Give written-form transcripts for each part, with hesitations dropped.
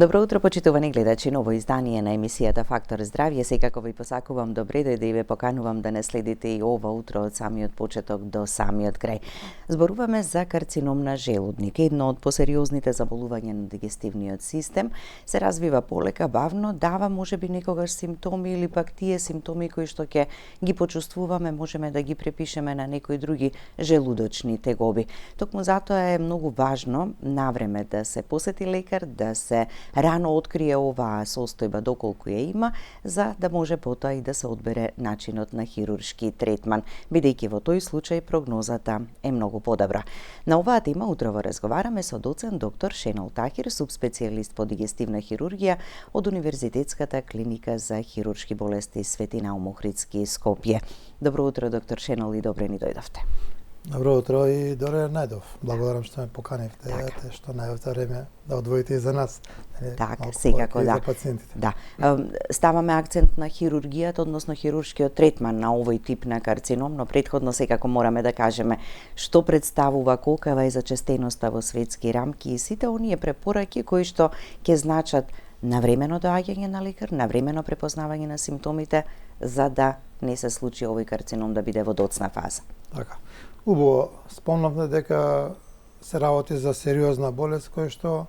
Добро утро, почитувани гледачи, ново издание на емисијата Фактор здравје. Секако ви посакувам добре дојде и ве поканувам да не следите и ова утро од самиот почеток до самиот крај. Зборуваме за карцином на желудник, едно од посериозните заболувања на дигестивниот систем. Се развива полека, бавно, дава можеби некогаш симптоми или пак тие симптоми кои што ќе ги почувствуваме можеме да ги препишеме на некои други желудочни тегоби. Токму затоа е многу важно навреме да се посети лекар, да се рано открие оваа состојба доколку ја има, за да може потоа и да се одбере начинот на хируршки третман, бидејќи во тој случај прогнозата е многу подобра. На оваа тема утрово разговараме со доцент доктор Шенол Тахир, субспецијалист по дигестивна хирургија од Универзитетската клиника за хируршки болести Свети Наум Охридски Скопје. Добро утро, доктор Шенол, и добре ни дојдовте. Добро утро и добре најдов. Благодарам што ме поканивте, што најавте време да одвоите и за нас. Така, секако да. Да. Ставаме акцент на хирургијата, односно хируршкиот третман на овој тип на карцином, но претходно секако мораме да кажеме што представува, колкава е зачестеноста во светски рамки и сите оние препораки кои што ќе значат навремено доаѓање на лекар, навремено препознавање на симптомите, за да не се случи овој карцином да биде во доцна фаза. Така. Убаво, спомнавме дека се работи за сериозна болест која што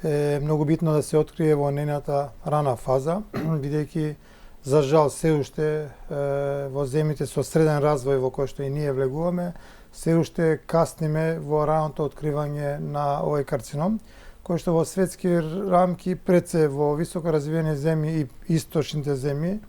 е многу битно да се открие во нејната рана фаза, бидејќи за жал се уште во земјите со среден развој во кој што и ние влегуваме, се уште касниме во раното откривање на овој карцином, кој што во светски рамки пред се во високо развиени земји и источните земји,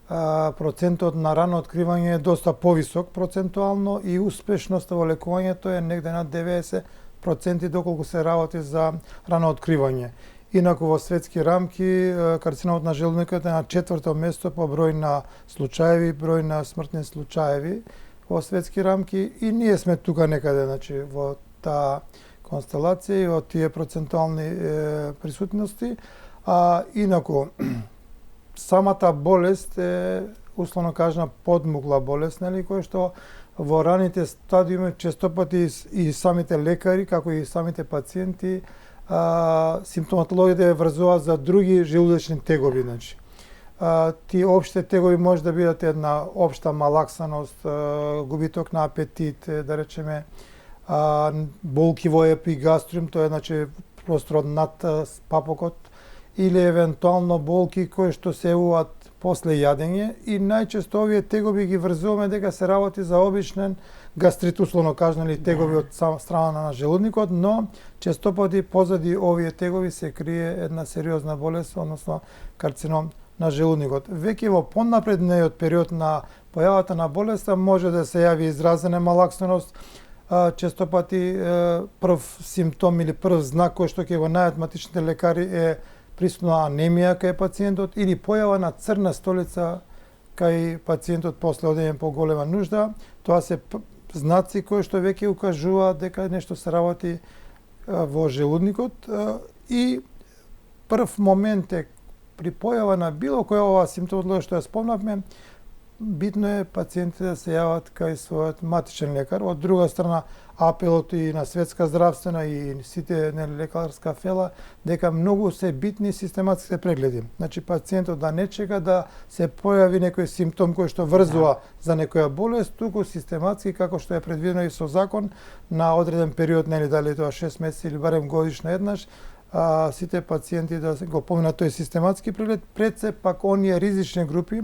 процентот на рано откривање е доста повисок процентуално и успешноста во лекувањето е негде на 90% доколку се работи за рано откривање. Инаку во светски рамки карциномот на желудникот е на 4-то место по број на случаеви, број на смртни случаеви во светски рамки и ние сме тука некаде, значи во таа констелација и во тие процентуални присутности. Инаку самата болест е, условно кажана, подмукла болест, нели, која што во раните стадиуми честопати и самите лекари, како и самите пациенти, симптоматологијата ја врзуваат за други желудочни тегоби, значи. Тие опште тегоби може да бидат една општа малаксаност, губиток на апетит, да речеме, болки во епигастриум, тоа е, значи, просторот над папокот, или евентуално болки кои што се јавуваат после јадење и најчесто овие тегоби ги врзуваме дека се работи за обичен гастрит, условно кажано, или тегоби од страна на желудникот, но честопати позади овие тегоби се крие една сериозна болест, односно карцином на желудникот. Веќе во понапредниот период на појавата на болеста може да се јави изразена малаксаност, честопати прв симптом или прв знак кој што ќе го најдат матичните лекари е присутна анемија кај пациентот или појава на црна столица кај пациентот после одење по голема нужда. Тоа се знаци кои што веќе укажуваат дека нешто се работи во желудникот и прв момент е при појава на било која ова симптоматологија што ја спомнавме, битно е пациентите да се јават кај својот матичен лекар. Од друга страна, апелот и на Светска здравствена и сите лекарска фела дека многу се битни систематските прегледи. Значи пациентот да не чека да се појави некој симптом кој што врзува за некоја болест, туку систематски како што е предвидено и со закон на одреден период, нели дали тоа 6 месеци или барем годишно еднаш, сите пациенти да го поминат тој систематски преглед, пред се пак оние ризични групи,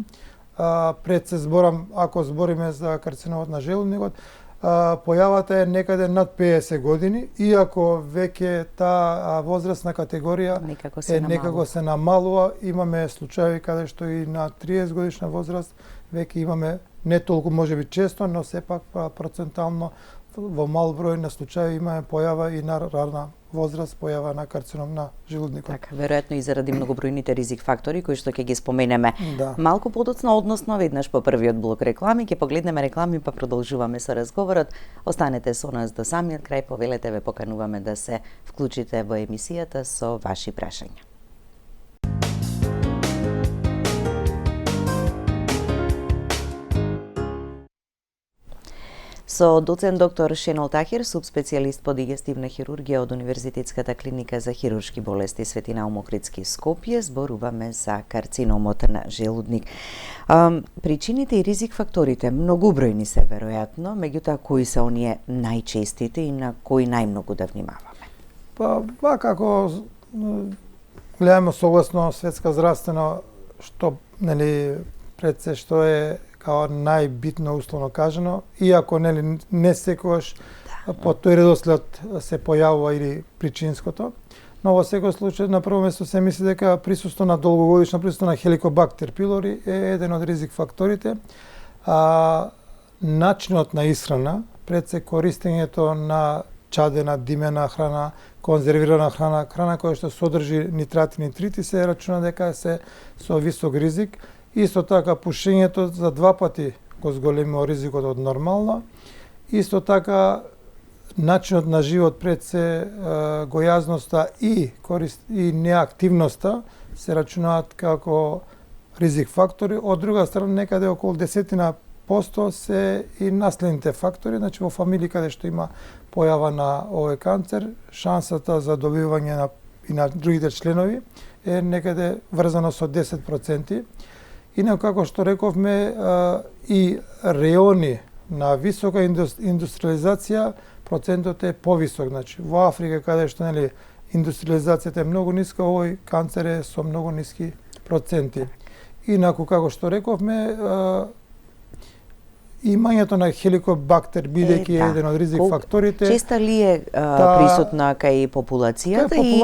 пред се зборам, ако збориме за карциномот на желудникот, појавата е некаде над 50 години, иако веќе таа возрастна категорија некако се намалува. Имаме случаи каде што и на 30 годишна возраст веќе имаме не толку можеби често, но сепак процентално во мал број на случаи имаме појава и на рана возраст, појава на карцином на желудникот. Така, веројатно и заради многобројните ризик фактори кои што ќе ги споменеме малку подоцна, односно веднаш по првиот блок реклами, ќе погледнеме реклами па продолжуваме со разговорот. Останете со нас до самиот крај, повелете, ве покануваме да се вклучите во емисијата со ваши прашања. со доцент доктор Шенол Тахир, субспецијалист по дигестивна хирургија од Универзитетската клиника за хируршки болести Свети Наум Охридски Скопје, зборуваме за карциномот на желудник. Причините и ризик факторите многубројни се веројатно, меѓутоа кои се оние најчестите и на кои најмногу да внимаваме? Па како гледаме согласно Светска здравствена, што пред се што е као најбитно условно кажано, иако не секогаш по тој редослед се појавува или причинското, но во секој случај на прво место се мисли дека присуство на долгогодишно присуство на Helicobacter pylori е еден од ризик факторите. Начинот на исхрана, пред се користењето на чадена, димена храна, конзервирана храна, храна која што содржи нитрати и нитрити, се рачуна дека се со висок ризик. Исто така пушењето за 2 пати го зголемува ризикот од нормално. Исто така начинот на живот, пред се гојазноста и неактивноста се рачунаат како ризик фактори. Од друга страна, некаде околу 10% се и наследните фактори, значи во фамилии каде што има појава на овој канцер, шансата за добивање и на другите членови е некаде врзано со 10%. Инаку, како што рековме, и реони на висока индустриализација, процентот е повисок. Значи, во Африка, каде што индустриализацијата е многу ниска, овој канцер е со многу ниски проценти. Инаку, како што рековме, имањето на Helicobacter, бидејќи е еден од ризик факторите. Честа ли е присутна кај популацијата и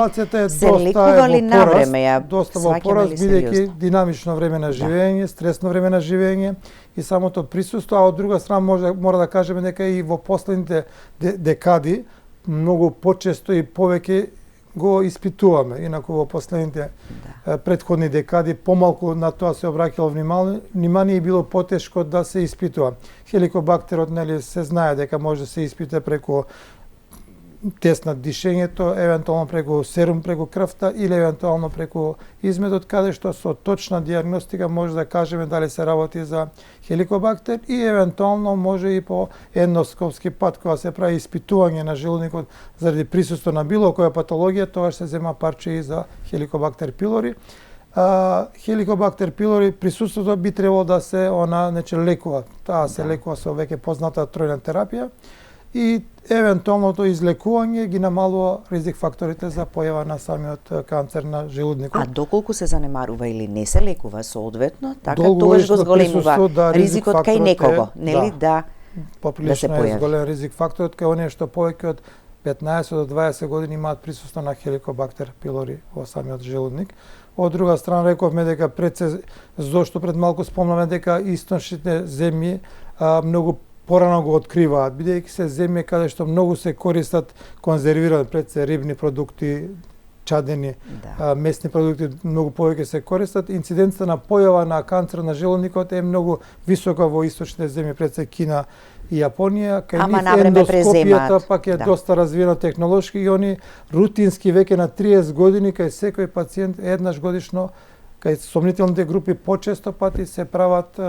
се лекува ли навреме? Доста во пораз, бидејќи динамично време на живење, стресно време на живење и самото присуство, а од друга страна мора да кажеме дека и во последните декади многу почесто и повеќе го испитуваме. Инаку во последните претходни декади помалку на тоа се обраќало внимание и било потешко да се испитува. Хеликобактерот се знае дека може да се испита преку тест на дишењето, евентуално преку серум, преку крвта или евентуално преку измедот, каде што со точна дијагностика може да кажеме дали се работи за Helicobacter и евентуално може и по ендоскопски пат, кога се прави испитување на желудникот заради присуство на било која патологија, тоа се зема парче и за Helicobacter pylori. Helicobacter pylori присуството би требало да се лекува. Таа се лекува со веќе позната тројна терапија и евентуалното излекување ги намалува ризик факторите за појава на самиот канцер на желудникот. А доколку се занемарува или не се лекува соодветно, така тогаш го зголемува ризикот кај некого, нели да се поприлично појави. Е зголем ризик факторот кај оние што повеќе од 15 до 20 години имаат присуство на Helicobacter pylori во самиот желудник. Од друга страна рековме дека зошто пред малку спомнаме дека источните земји многу порано го откриваат, бидејќи се земји каде што многу се користат конзервирани, пред се рибни продукти, чадени, месни продукти многу повеќе се користат. Инциденцата на појава на канцер на желудникот е многу висока во источните земји, пред се Кина и Јапонија. Кај нив ендоскопијата пак е доста развиена технолошки и они рутински веќе на 30 години кај секој пациент еднаш годишно кај сомнителните групи почесто пати се прават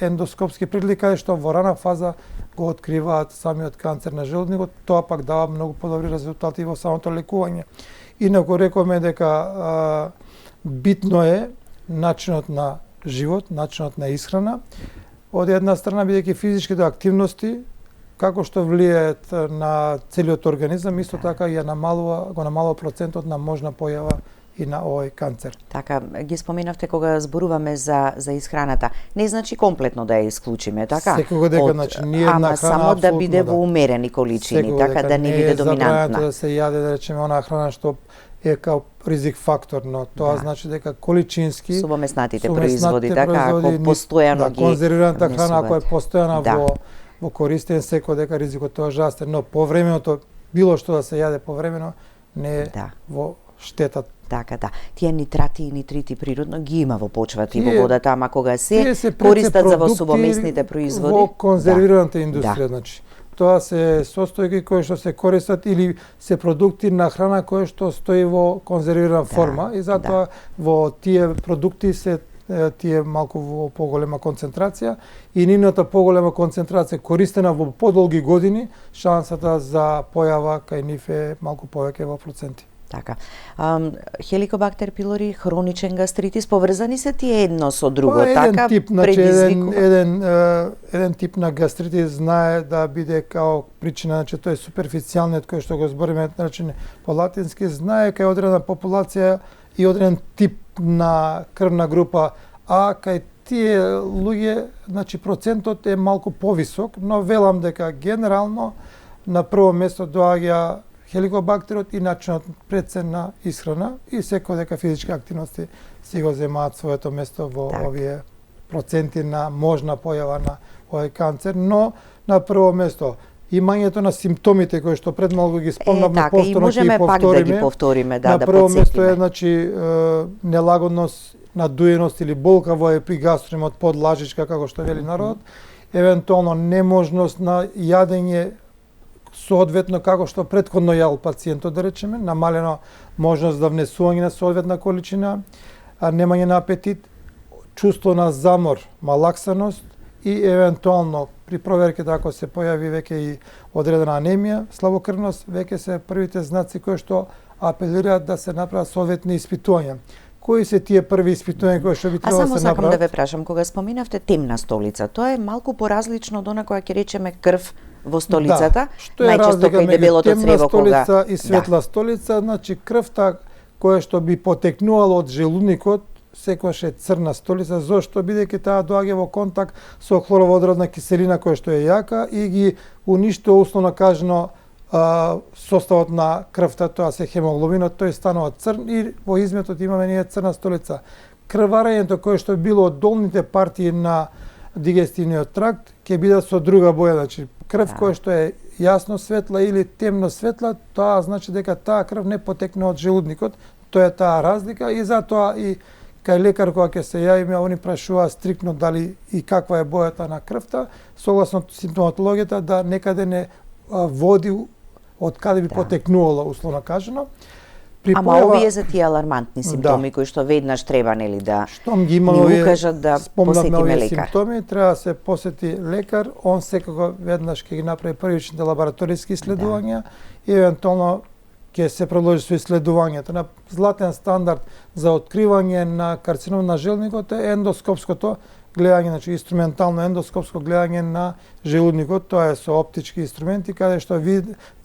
ендоскопски прегледи каде што во рана фаза го откриваат самиот канцер на желудникот, тоа пак дава многу подобри резултати во самото лекување. Инаку рековме дека битно е начинот на живот, начинот на исхрана. Од една страна, бидејќи физичките активности, како што влијаат на целиот организам, исто така го намалува процентот на можна појава и на овој канцер. Така, ги споменавте кога зборуваме за исхраната. Не значи комплетно да ја исклучиме, така? Секогаш дека, значи, ниедна храна само да биде во умерени количини, така да не биде доминантна. Не е да се јаде, да речеме, онаа храна што е као ризик фактор, но тоа значи дека количински сувомеснатите производи, така, ако постојано ги конзервираната храна, ако е постојана во користен, секој дека ризикот тоа жастен, но повременото било што да се јаде повремено не е во штета. Така, тие нитрати и нитрити природно ги има во почвата и во водата, ама кога се користат за во сувомесните производи. Во конзервираната индустрија, значи. Тоа се состојки кои што се користат или се продукти на храна која што стои во конзервирана форма и затоа во тие продукти се тие малку во поголема концентрација и нивната поголема концентрација користена во подолги години, шансата за појава кај нив е малку повеќе во проценти. Така. Хеликобактер пилори, хроничен гастритис, поврзани се тие едно со друго, така? Тип, значи, еден тип на гастритис знае да биде као причина, значи тој суперфицијалниот кој што го збориме, значи по латински, знае кај одредена популација и одреден тип на крвна група, а кај тие луѓе, значи процентот е малку повисок, но велам дека генерално на прво место доаѓа хеликобактерот и начинот преценна исхрана и секој дека физички активности си го земаат своето место во овие проценти на можна појава на овој канцер, но на прво место имањето на симптомите кои што пред малку ги спомнавме, повторно ќе ги пак да ги повториме, на прво место е значи нелагодност, надуеност или болка во епигастримот подлажичка како што вели народ, евентуално неможност на јадење соодветно како што претходно јал пациентот, да речеме, намалено можност за внесување на соодветна количина, немање на апетит, чувство на замор, малаксаност и евентуално при проверките ако се појави веќе и одредена анемија, слабокрвност, веќе се првите знаци кои што апелираат да се направат соодветни испитувања. Кои се тие први испитувања кои што би требало да се направат? А само сакам да ве прашам, кога споминавте темна столица, тоа е малку поразлично од она која ќе речеме крв во столицата, што е најчесто кај дебелото црево кога столица и светла столица, значи крвта која што би потекнувала од желудникот секогаш е црна столица, зошто бидејќи таа доаѓа во контакт со хлороводородна киселина која што е јака и ги уништува условно кажано составот на крвта, тоа се хемоглобинот, тој станува црн и во изметот имаме ние црна столица. Крварењето кое што било од долните партии на дигестивниот тракт ќе биде со друга боја, значи крв која што е јасно светла или темно светла, тоа значи дека таа крв не потекне од желудникот, тоа е таа разлика и затоа и кај лекар кога ќе се јавиме, они прашуваат стриктно дали и каква е бојата на крвта, согласно симптоматологијата да некаде не води од каде би потекнувала, условно кажано. Ама овие за тие алармантни симптоми кои што веднаш треба нели да штом ги имаме ни укажат да посетиме лекар. Симптоми треба да се посети лекар, он секако веднаш ќе ги направи првичните лабораториски исследувања и евентуално ќе се продолжи со исследувањето. На златен стандард за откривање на карцином на желудникот е ендоскопското гледање, значи инструментално ендоскопско гледање на желудникот, тоа е со оптички инструменти каде што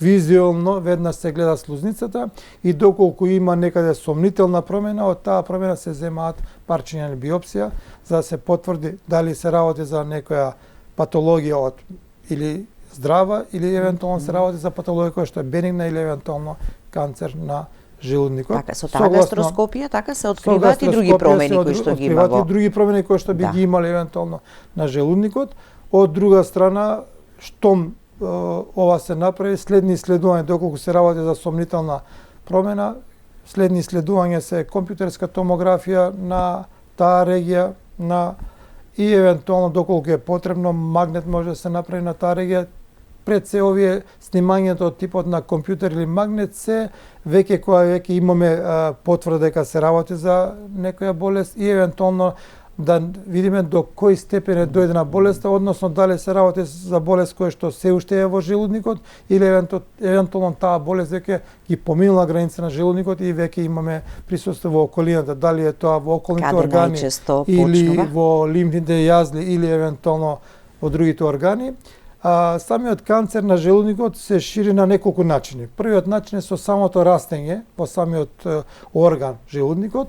визуелно веднаш се гледа слузницата и доколку има некаде сомнителна промена, од таа промена се земаат парчиња или биопсија за да се потврди дали се работи за некоја патологија од или здрава или евентуално се работи за патологија која што е бенигна или евентуално канцер на желудникот. Така, со таа гастроскопија така се откриваат и други промени кои што ги има во. И други промени кои што би ги имале евентуално на желудникот. Од друга страна, штом ова се направи, следни исследувања доколку се работи за сомнителна промена, следни исследувања се компјутерска томографија на таа регија и евентуално доколку е потребно магнет може да се направи на таа регија. Пред се овие снимањето од типот на компјутер или магнет се веќе кога веќе имаме потврда дека се работи за некоја болест и евентуално да видиме до кој степен е дојдена болеста, односно дали се работи за болест која што се уште е во желудникот или евентуално таа болест веќе ги поминала граница на желудникот и веќе имаме присуство во околината, дали е тоа во околните органи или во лимфните јазли или евентуално во другите органи. Самиот канцер на желудникот се шири на неколку начини. Првиот начин е со самото растење во самиот орган желудникот,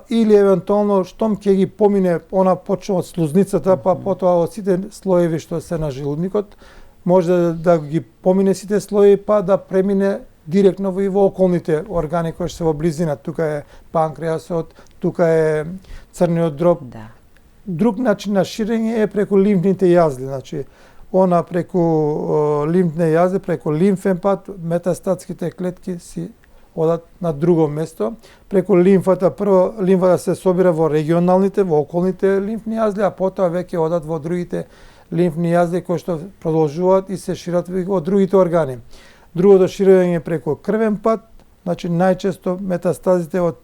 или евентуално штом ќе ги помине, она почнува од слузницата, па потоа од сите слоеви што се на желудникот, може да ги помине сите слоеви, па да премине директно и во околните органи кои се во близина. Тука е панкреасот, тука е црниот дроб. Друг начин на ширење е преку лимфните јазли, значи она преку лимфне јазли, преку лимфен пат, метастатските клетки си одат на друго место. Преку лимфата, прво лимфата се собира во регионалните, во околните лимфни јазли, а потоа веќе одат во другите лимфни јазли кои што продолжуваат и се шират во другите органи. Другото ширење преку крвен пат, значи најчесто метастазите од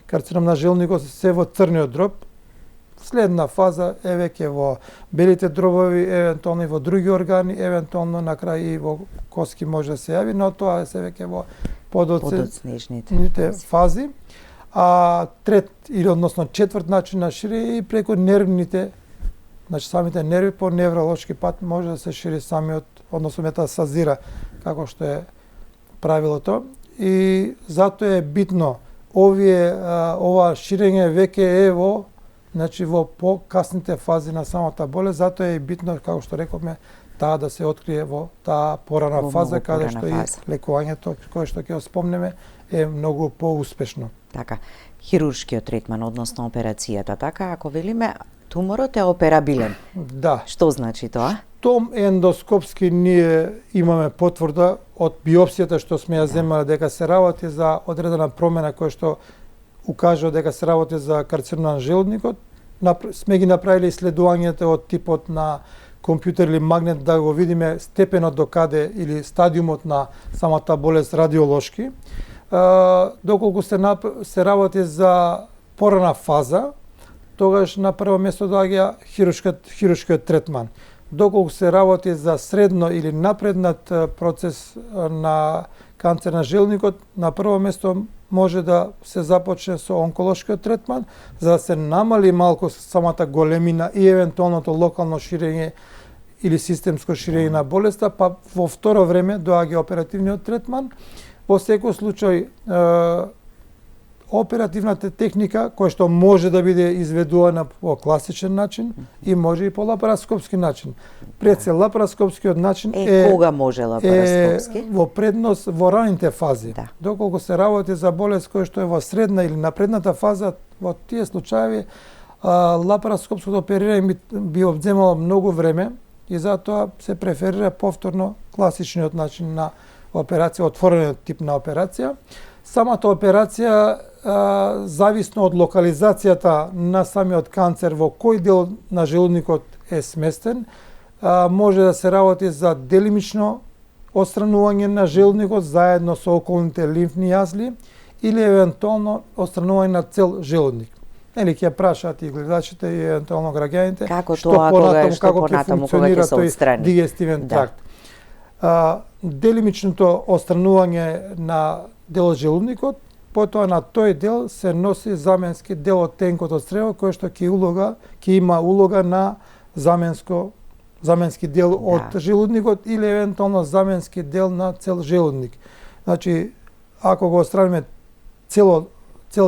карцином на желудникот се во црниот дроб. Следна фаза е веќе во белите дробови, евентуално и во други органи, евентуално на крај и во коски може да се јави, но тоа е се веќе во подоцнежните фази. А трет или односно четврт начин на ширење и преку нервните, значи самите нерви по невролошки пат може да се шири самиот, односно метастазира, како што е правилото. И затоа е битно ова ширење веќе е во, значи во покасните фази на самата болест, затоа е битно, како што рековме, таа да се открие во таа порана фаза, каде што и лекувањето, кое што ќе спомнеме, е многу поуспешно. Така, хируршкиот третман, односно операцијата, така, ако велиме, туморот е операбилен. Да. Што значи тоа? Том ендоскопски ние имаме потврда од биопсијата што сме ја земале дека се работи за одредена промена која што укажува дека се работи за карцином на желудникот. Сме ги направиле исследувањата од типот на компјутер или магнет да го видиме степенот до каде или стадиумот на самата болест радиолошки. Доколку се работи за порана фаза, тогаш на прво место доаѓа хируршкиот третман. Доколку се работи за средно или напреднат процес на канцер на желудникот, на прво место може да се започне со онколошкиот третман, за да се намали малку самата големина и евентуалното локално ширење или системско ширење на болеста, па во второ време доаѓа оперативниот третман. Во секој случај, оперативната техника, која што може да биде изведувана по класичен начин и може и по лапароскопски начин. Пред се лапароскопскиот начин кога може лапароскопски? Во предност во раните фази. Да. Доколку се работи за болест која што е во средна или напредната фаза, во тие случаи лапароскопското оперирање би одземало многу време и затоа се преферира повторно класичниот начин на операција, отворениот тип на операција. Самата операција, зависно од локализацијата на самиот канцер во кој дел на желудникот е сместен, може да се работи за делимично отстранување на желудникот заедно со околните лимфни јазли или евентуално отстранување на цел желудник. Или ќе прашаат и гледачите и евентуално граѓаните како ќе се отстрани дигестивен тракт. Делимичното отстранување на дел од желудникот, потоа на тој дел се носи заменски дел од тенкот од црево кој што ќе има улога на заменски дел од желудникот или евентуално заменски дел на цел желудник. Значи, ако го отстраниме цел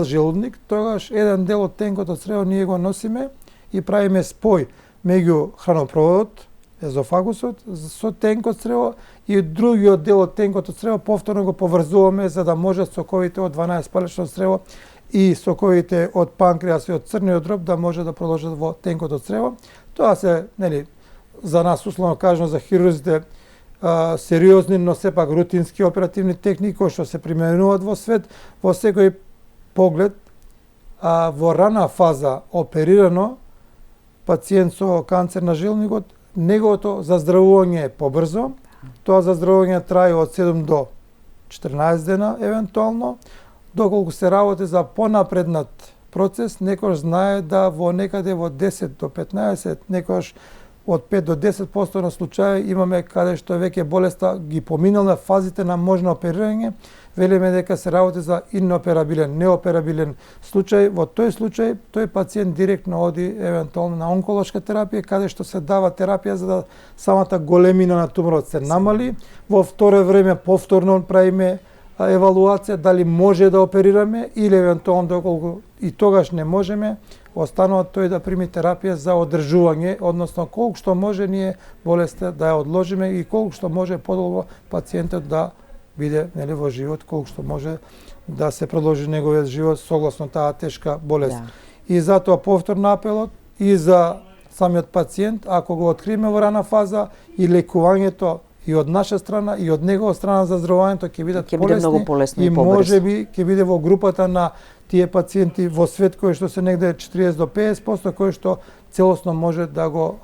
желудник, тогаш еден дел од тенкот од црево ние го носиме и правиме спој меѓу хранопроводот, езофагусот, со тенкот црево и другиот дел од тенкот од црево повторно го поврзуваме за да може соковите од 12-палечно црево и соковите од панкреас и од црниот дроб да може да продолжат во тенкот од црево. Тоа се, за нас условно кажано за хирурзите сериозни, но сепак рутински оперативни техники кои што се применуваат во свет, во секој поглед, во рана фаза оперирано пациент со канцер на желудникот, неговото заздравување е побрзо. Тоа заздравување трае од 7 до 14 дена евентуално. Доколку се работи за понапреднат процес, некош знае да во некаде во 10 до 15, некош од 5 до 10% на случаи имаме каде што веќе болеста ги поминале фазите на можно оперирање, велиме дека се работи за иноперабилен, неоперабилен случај. Во тој случај, тој пациент директно оди евентуално на онколошка терапија, каде што се дава терапија за да самата големина на туморот се намали. Во второ време повторно правиме евалуација дали може да оперираме или евентуално доколку и тогаш не можеме, останува тој да прими терапија за одржување, односно колку што може ние болеста да ја одложиме и колку што може подолго пациентот да биде во живот, колку што може да се продолжи неговиот живот согласно таа тешка болест. Да. И затоа повторно апелот и за самиот пациент, ако го откриеме во рана фаза и лекувањето и од наша страна и од негова страна за здравувањето ќе бидат полесни и можеби ќе биде во групата на тие пациенти во свет кои што се негде 40 до 50% кои што целосно може да го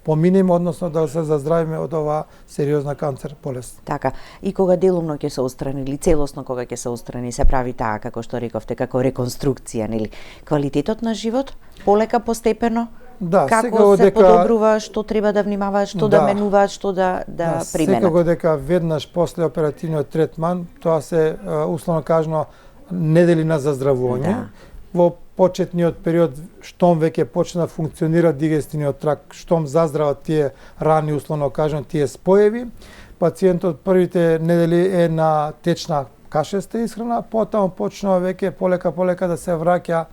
поминеме, односно да се заздравиме од оваа сериозна канцер болест. Така, и кога делумно ќе се устрани или целосно кога ќе се устрани, се прави таа, како што рековте, како реконструкција, нели? Квалитетот на живот, полека, постепено, Да, како се подобрува, што треба да внимаваат, што да менуваат, што да применат. Секако дека веднаш после оперативниот третман, тоа се условно кажано недели на заздравување. Во почетниот период, штом веќе почна да функционира дигестивниот трак, штом заздрават тие рани, условно кажано, тие споеви, пациентот првите недели е на течна кашеста исхрана, потоа почнува веќе полека да се враќа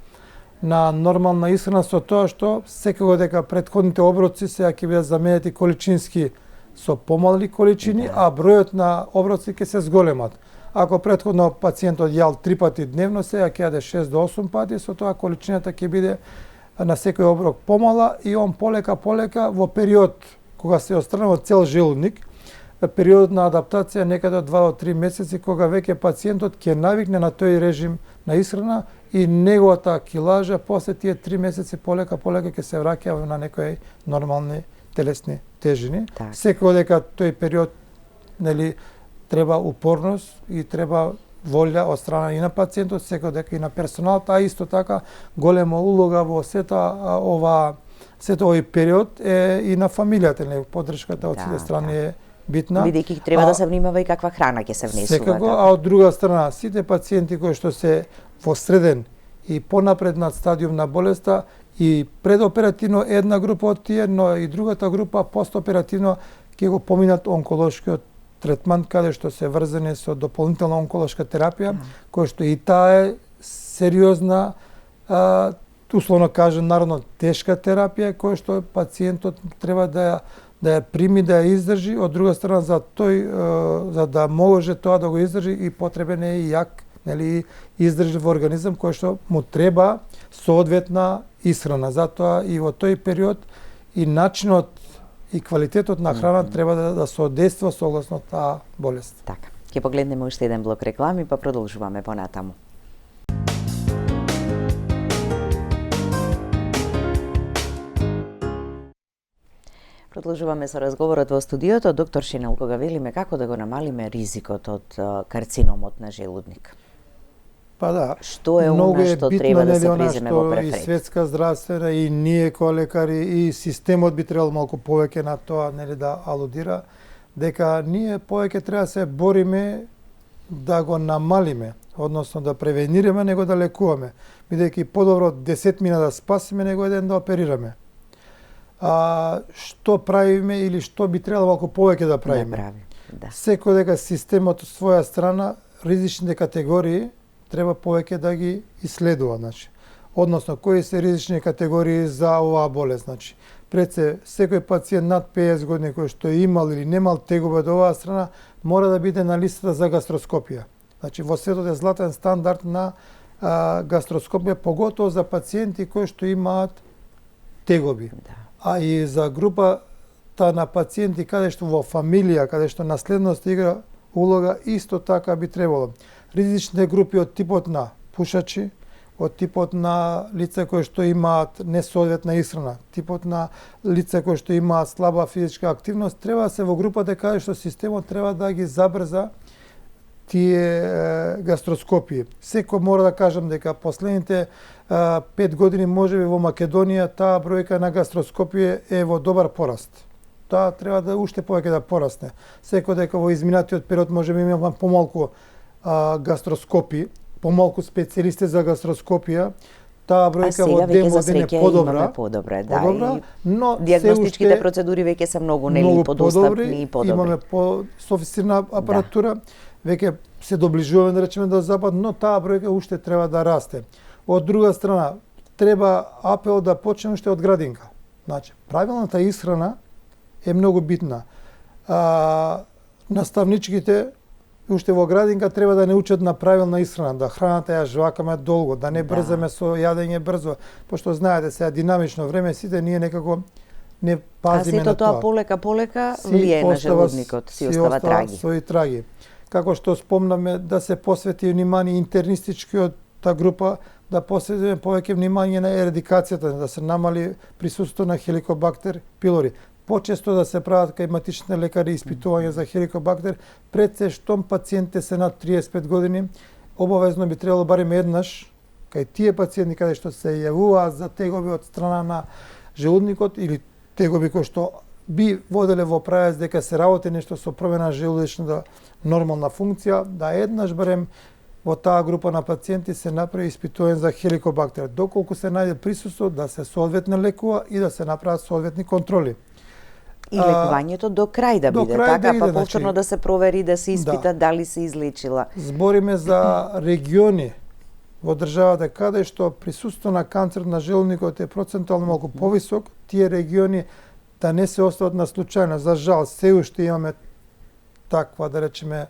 на нормална исхрана, со тоа што секако дека претходните оброци сега ќе бидат заменети количински со помали количини, а бројот на оброци ќе се зголемат. Ако претходно пациентот јал 3 пати дневно, сега ќе јаде 6 до 8 пати, со тоа количината ќе биде на секој оброк помала и он полека во период кога се отстранува цел желудник, период на адаптација некаде од 2 до 3 месеци, кога веќе пациентот ќе навикне на тој режим на исхрана и неговата килажа после тие 3 месеци полека ќе се враќа на некои нормални телесни тежини. Секако дека тој период, нели, треба упорност и треба волја од страна и на пациентот, секако дека и на персоналот, а исто така голема улога во сето овој период е и на фамилијата, нели, поддршката од сите страни е битна. Бидејќи треба да се внимава и каква храна ќе се внесува. Секако, а од друга страна, сите пациенти кои што се во среден и понапреднат стадиум на болеста и предоперативно една група од тие, но и другата група постоперативно ќе го поминат онколошкиот третман, каде што се врзани со дополнителна онколошка терапија, која што и таа е сериозна, условно кажа народно тешка терапија, која што пациентот треба да ја прими, да ја издржи. Од друга страна, за да може тоа да го издржи, и потребен е и јак, нели, издржлив организам кој што му треба соодветна исхрана. Затоа и во тој период и начинот и квалитетот на храна треба да соодейства согласно таа болест. Така. Ќе погледнеме уште еден блок реклами, па продолжуваме понатаму. Продолжуваме со разговорот во студиото. Доктор Шинел, кога велиме како да го намалиме ризикот од карциномот на желудник? Па да, што е она што треба да се преземе во префред? И светска здравствена и ние кои лекари и системот би требало малку повеќе на тоа, нели, да алудира, дека ние повеќе треба да се бориме да го намалиме, односно да превенираме него да лекуваме, бидејќи подобро 10 мина да спасиме него еден да оперираме. Што правиме или што би требало малку повеќе да правиме? Секој дека системот од своја страна ризичните категории треба повеќе да ги исследува, значи. Односно, кои се ризични категории за оваа болест, значи. Пред се, секој пациент над 50 години кој што е имал или немал тегоби од оваа страна, мора да биде на листата за гастроскопија. Значи, во светот е златен стандард на гастроскопија, поготово за пациенти кои што имаат тегоби. А и за групата на пациенти каде што во фамилија, каде што наследност игра улога, исто така би требало. Ризичните групи од типот на пушачи, од типот на лица кои што имаат несоодветна исхрана, типот на лица кои што имаат слаба физичка активност, треба да се во групата каде што системот треба да ги забрза тие гастроскопии. Секој мора да кажам дека последните 5 години можеби во Македонија таа бројка на гастроскопија е во добар пораст. Таа треба да уште повеќе да порасне. Секој дека во изминатиот период можеби имаме помалку гастроскопи, помалку специјалисти за гастроскопија, таа бројка во ден е подобра, но диагностичките процедури веќе се многу нели подостапни и подобри. Имаме софистицирана апаратура, веќе се доближуваме, да речеме, до запад, но таа бројка уште треба да расте. Од друга страна, треба апел да почнеме уште од градинка. Значи, правилната исхрана е многу битна. Наставничките уште во градинка треба да не учат на правилна исхрана, да храната ја жвакаме долго, да не брзаме со јадење брзо, пошто знаете сега динамично време сите ние некако не пазиме на тоа. А сето тоа полека влие на желудникот, си остава траги. Своји траги. Како што спомнаме, да се посвети внимание интернистичкиот група, да посветиме повеќе внимание на ерадикацијата, да се намали присуството на хеликобактер пилори. почесто да се прават кај матичните лекари испитувања за хеликобактер, пред се штом пациентите се над 35 години, обавезно би требало барем еднаш кај тие пациенти каде што се јавуваат за тегови од страна на желудникот или тегови кои што би воделе во правец дека се работи нешто со промена желудечната нормална функција, да еднаш барем во таа група на пациенти се направи испитување за хеликобактер. Доколку се најде присуство, да се соодветно лекува и да се направат соодветни контроли. И лекувањето до крај да биде, крај така, да па иде, повторно значи, да се провери, да се испита да. дали се излечила. Збориме за региони во државата каде што присуство на канцер на желудникот е процентуално малку повисок, тие региони да не се остават на случајно. За жал, се уште имаме таква, да речеме,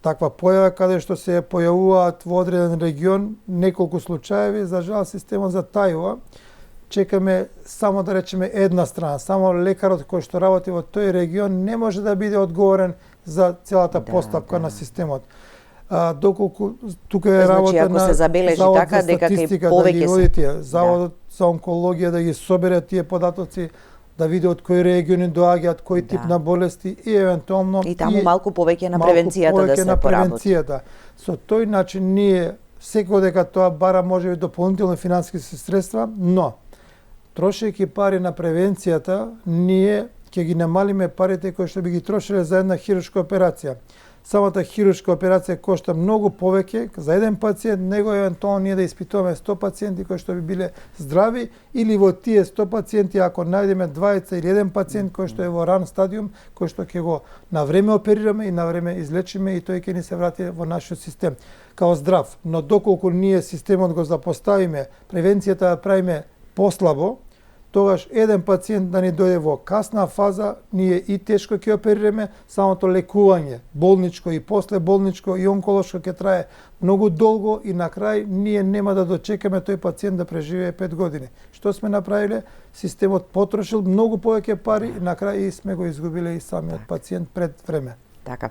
таква појава каде што се појавуваат во одреден регион неколку случаеви, за жал системот затајува. Чекаме само да речеме една страна, само лекарот кој што работи во тој регион не може да биде одговорен за целата постапка на системот. Доколку тука е работа ако се забележи Завод така за дека кај статистика да повеќе ги води тие, Заводот за онкологија да ги собере тие податоци, да види од кои региони доаѓаат, кој тип на болести и евентуално и таму малку повеќе на превенцијата да се поработи. Со тој начин ние секој дека тоа бара можеби дополнителни финансиски средства, но трошејќи пари на превенцијата, ние ќе ги намалиме парите кои што би ги трошеле за една хируршка операција. Самата хируршка операција кошта многу повеќе за еден пациент, него евентуално ние да испитуваме 100 пациенти кои што би биле здрави, или во тие 100 пациенти ако најдеме двајца или еден пациент кој што е во ран стадиум, кој што ќе го на време оперираме и на време излечиме и тој ќе ни се врати во нашиот систем као здрав. Но доколку ние системот го запоставиме, превенцијата да правиме послабо, тогаш еден пациент да ни дојде во касна фаза, ние и тешко ќе оперираме, самото лекување, болничко и после болничко и онколошко ќе трае многу долго и на крај ние нема да дочекаме тој пациент да преживее 5 години. Што сме направиле? Системот потрошил многу повеќе пари и на крај и сме го изгубиле и самиот пациент пред време. Така.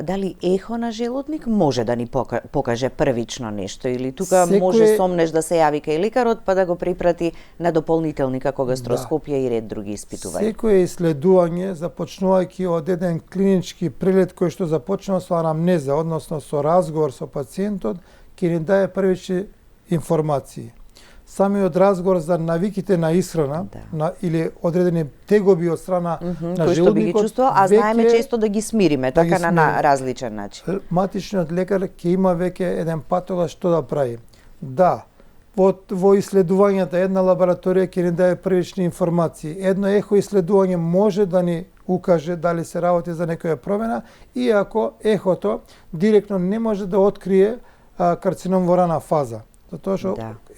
Дали ехо на желудник може да ни покаже првично нешто или тука може сомнеш да се јави кај лекарот па да го препрати на дополнителни како гастроскопија и ред други испитувања? Секое исследување, започнувајќи од еден клинички прелет кој што започнува со анамнеза, односно со разговор со пациентот, ќе ни даде првични информации. Самиот разговор за навиките на исхрана или одредени тегоби од страна на желудникот, кој што би ги чувствувал, а знаеме често да ги смириме, така на различен начин. Матичниот лекар ќе има веќе еден патолог што да прави. Да, во исследувањата една лабораторија ќе ни даде првични информации. Едно ехо исследување може да ни укаже дали се работи за некоја промена, иако ехото директно не може да открие карцином во рана фаза. Затоа што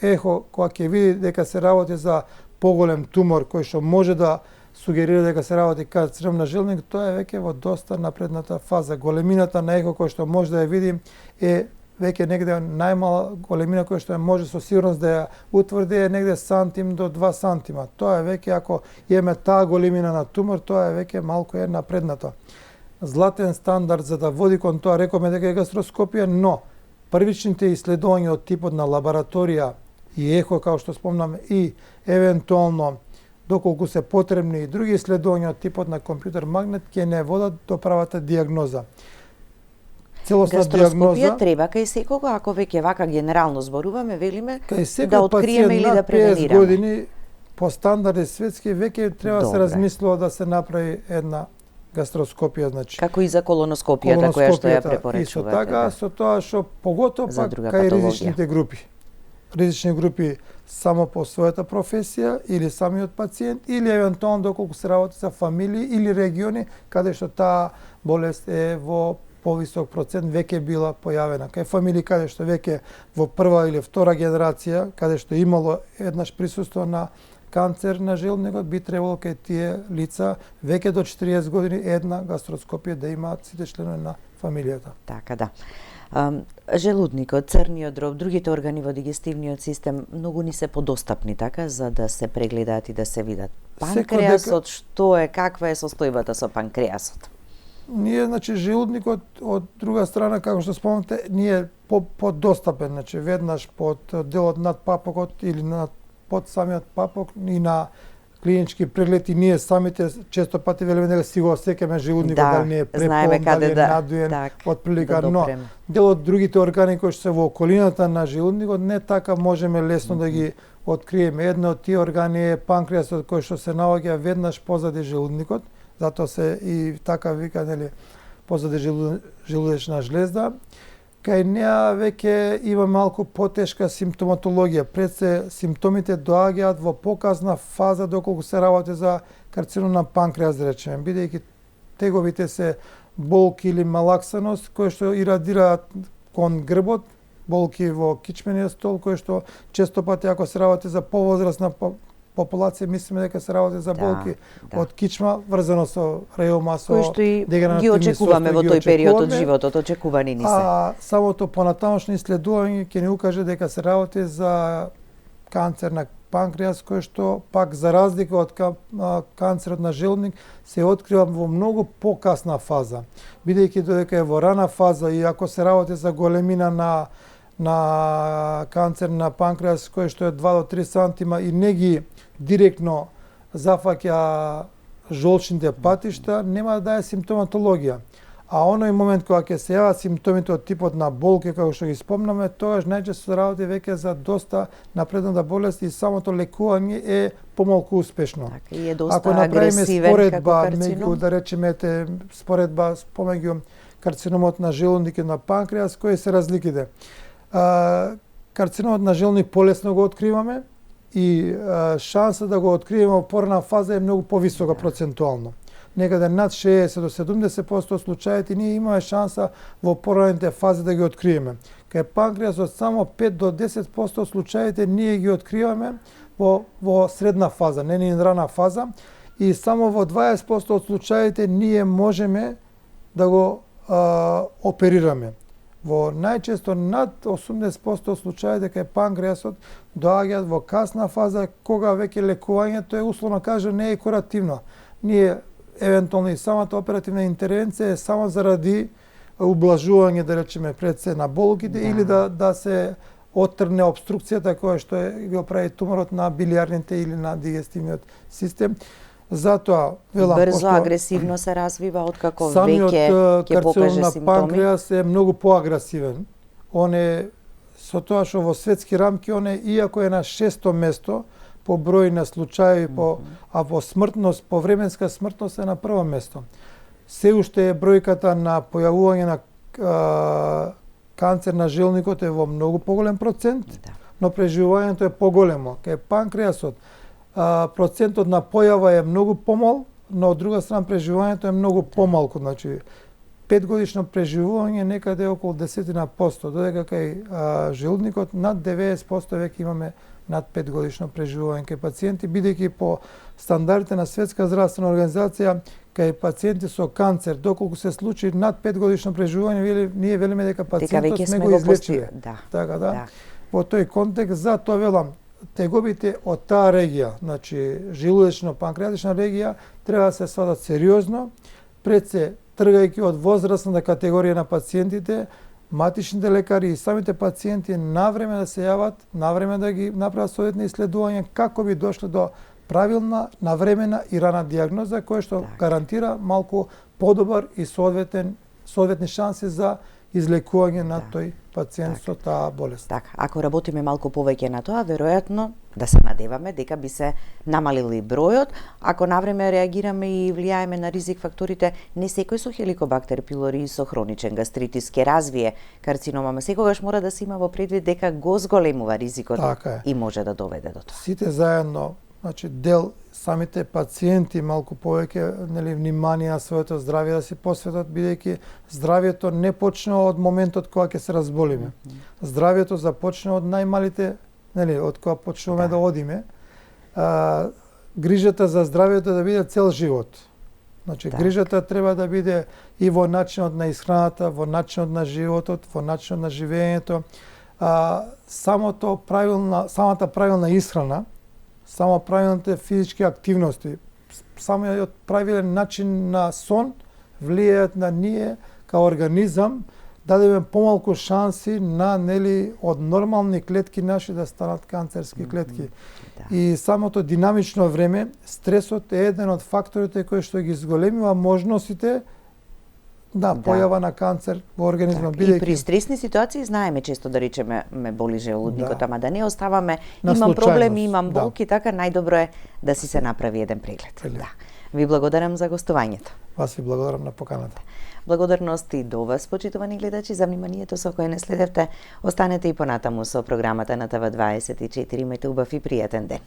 ехо, кога ќе види дека се работи за поголем тумор кој што може да сугерира дека се работи карцином на желудник, тоа е веќе во доста напредната фаза. Големината на ехо кој што може да ја видим е веќе негде најмала големина која што може со сигурност да ја утврди е негде сантим до 2 сантима. Тоа е веќе, ако имаме таа големина на тумор, тоа е веќе малку е напредната. Златен стандард за да води кон тоа, рекоме дека е гастроскопија, но првичните исследувања од типот на лабораторија и ехо, како што спомнам, и евентуално доколку се потребни и други исследувања од типот на компјутер магнет, ќе не водат до правата дијагноза. Целосна дијагноза треба кај секого, ако веќе вака генерално зборуваме, велиме да откриеме или да превенираме. 50 години по стандарди светски веќе треба да се размислува да се направи една гастроскопија, значи. Како и за колоноскопијата која што ја препорачувате. Исто така, со тоа што поготово пак кај ризичните групи. Ризични групи само по својата професија или самиот пациент или евентуално доколку се работи за фамилии или региони каде што таа болест е во повисок процент веќе била појавена. Кај фамилии каде што веќе во прва или втора генерација, каде што имало еднаш присуство на канцер на желудникот, би требало кај тие лица веќе до 40 години една гастроскопија да имаат сите членови на фамилијата. Така да. Желудникот, црниот дроб, другите органи во дигестивниот систем многу ни се подостапни, така, за да се прегледаат и да се видат. Панкреасот, што е, каква е состојбата со панкреасот? Ние, значи, желудникот, од друга страна, како што спомнате, ние подостапен, значи, веднаш под делот над папокот или под самиот папок и на клинички прегледи, ние самите често пати велиме дека си го осеќаме желудникот, дали не е препон, дали е надуен, отприлика, но дел од другите органи кои што се во околината на желудникот не така можеме лесно да ги откриеме. Едно од тие органи е панкреасот кој што се наоѓа веднаш позади желудникот, затоа се и така вика, нели, позади желудечна жлезда. Кај неа веќе има малку потешка симптоматологија. Пред се симптомите доаѓаат во показна фаза доколку се работи за карцином на панкреас, да речеме, бидејќи теговите се болки или малаксаност кои што ирадираат кон грбот, болки во кичмениот стол, кои што често пати ако се работи за повозрасна популација, мислиме дека се работи за болки од кичма врзано со реума, со дегенеративни ги очекуваме во тој период од животот, очекувани ни се. А самото понатамошно иследување ќе ни укаже дека се работи за канцер на панкреас, кој што пак за разлика од канцерот на желудник се открива во многу покасна фаза. Бидејќи додека е во рана фаза и ако се работи за големина на канцер на панкреас кој што е 2 до 3 сантима и не ги директно зафаќа жолчните патишта, нема да дае симптоматологија. А оној момент кога ќе се јават симптомите од типот на болки, како што ги спомнаме, тогаш најчесто се работи веќе за доста напредната болест и самото лекување е помалку успешно. Так, и е доста агресивен како карцином. Да речеме, споредба помеѓу карциномот на желудник и на панкреас, кои се разликите. Карциномот на желудник полесно го откриваме и шанса да го откриеме во порана фаза е многу повисока процентуално. Некаде над 60 до 70% од случаите ние имаме шанса во пораните фази да ги откриеме. Кај панкреасот само 5 до 10% од случаите ние ги откриваме во средна фаза, не ни рана фаза, и само во 20% од случаите ние можеме да го оперираме. Во најчесто над 80% од случаите кај панкреасот доаѓаат во касна фаза, кога веќе лекувањето е, условно кажа, не е куративно. Ние евентуално и самата оперативна интервенција е само заради ублажување, да речеме, пред се на болките или да се оттрне обструкцијата која што го прави туморот на билиарните или на дигестивниот систем. Затоа, велам, брзо, агресивно се развива откако веќе ќе покаже симптоми. Самиот карцином на панкреас е многу поагресивен. Он е, со тоа што во светски рамки, он е, иако е на 6-то место по број на случаи, а по смртност, по временска смртност е на прво место. Се уште е бројката на појавување на канцер на желудникот е во многу поголем процент, но преживувањето е поголемо. Кај панкреасот процентот на појава е многу помал, но од друга страна преживувањето е многу помалку. Значи, 5 годишно преживување некаде околу 10%, додека кај желудникот над 90% веќе имаме над 5 годишно преживување кај пациенти, бидејќи по стандардите на Светска здравствена организација, кај пациенти со канцер, доколку се случи над 5 годишно преживување, ние велиме дека пациентот сме го излечиле. Така да. Во тој контекст, затоа велам, тегобите од таа регија, значи желудечно-панкреатична регија, треба да се сватат сериозно, пред се тргајќи од возрастната категорија на пациентите, матичните лекари и самите пациенти навреме да се јават, навреме да ги направат соодветни иследувања како би дошле до правилна, навремена и рана дијагноза која што гарантира малку подобар и соодветни шанси за излекување на тој пациент со таа болест. Така, ако работиме малку повеќе на тоа, веројатно да се надеваме дека би се намалили бројот, ако навреме реагираме и влијаеме на ризик факторите, не секој со хеликобактер пилори и со хроничен гастритис ќе развие карцинома, но секогаш мора да се има во предвид дека го зголемува ризикот и може да доведе до тоа. Сите заедно, значи дел самите пациенти малку повеќе, нели, внимание на своето здравје да се посветат, бидејќи здравјето не почнува од моментот кога ќе се разболиме. Здравјето започнува од најмалите, нели, од кога почнуваме да одиме. Грижата за здравјето да биде цел живот. Значи, грижата треба да биде и во начинот на исхраната, во начинот на животот, во начинот на живењето. Самата правилна исхрана, само правилните физички активности, самиот правилен начин на сон влијаат на ние као организам дадеме помалку шанси на нели од нормални клетки наши да станат канцерски клетки. Да. И самото динамично време, стресот е еден од факторите кои што ги зголемива можностите појава на канцер во организмот. И при стресни ситуации знаеме често да речеме ме боли желудникот, ама да не оставаме на имам проблеми, случајност, имам болки, така најдобро е да си се направи еден преглед. Да. Ви благодарам за гостувањето. Вас ви благодарам на поканата. Благодарности до вас, почитувани гледачи, за вниманието со кое не следевте. Останете и понатаму со програмата на ТВ24. Имајте убав и пријатен ден.